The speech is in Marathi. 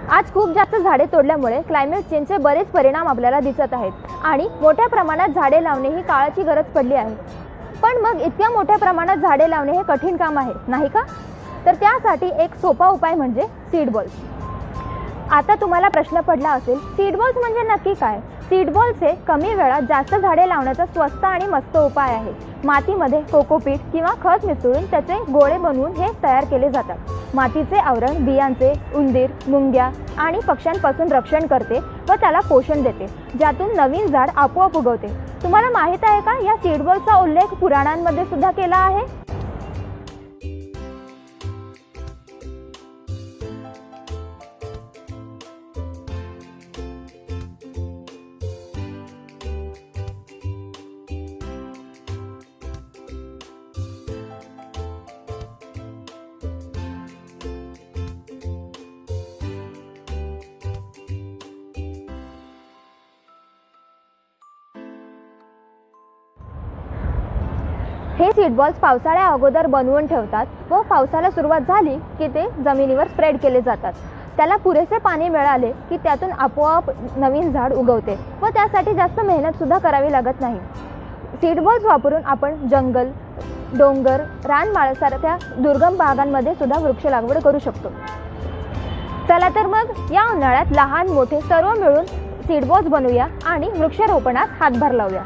आज खूप जास्त झाडे तोडल्यामुळे क्लायमेट चेंजचे बरेच परिणाम आपल्याला दिसत आहेत आणि मोठ्या प्रमाणात झाडे लावणे ही काळाची गरज पडली आहे। पण मग इतक्या मोठ्या प्रमाणात झाडे लावणे हे कठीण काम आहे, नाही का? तर त्यासाठी एक सोपा उपाय म्हणजे सीड बॉल्स। आता तुम्हाला प्रश्न पडला असेल, सीड बॉल्स म्हणजे नक्की काय? सीड बॉल्स हे कमी वेळात जास्त झाडे लावण्याचा स्वस्त आणि मस्त उपाय आहे। मातीमध्ये कोकोपीट किंवा खत मिसळून त्याचे गोळे बनवून हे तयार केले जातात। मातीचे आवरण बियांचे, उंदीर, मुंग्या आणि पक्ष्यांपासून रक्षण करते व त्याला पोषण देते, ज्यातून नवीन झाड आपोआप उगवते। तुम्हाला माहित आहे का, या सीड बॉल्सचा उल्लेख पुराणांमध्ये सुद्धा केला आहे। हे सीड बॉल्स पावसाळ्या अगोदर बनवून ठेवतात व पावसाला सुरुवात झाली की ते जमिनीवर स्प्रेड केले जातात। त्याला पुरेसे पाणी मिळाले की त्यातून आपोआप नवीन झाड उगवते व त्यासाठी जास्त मेहनत सुद्धा करावी लागत नाही। सीड बॉल्स वापरून आपण जंगल, डोंगर, रानमाळासारख्या दुर्गम भागांमध्ये सुद्धा वृक्ष लागवड करू शकतो। चला तर मग या उन्हाळ्यात लहान मोठे सर्व मिळून सीड बॉल्स बनवूया आणि वृक्षारोपणात हातभार लावूया।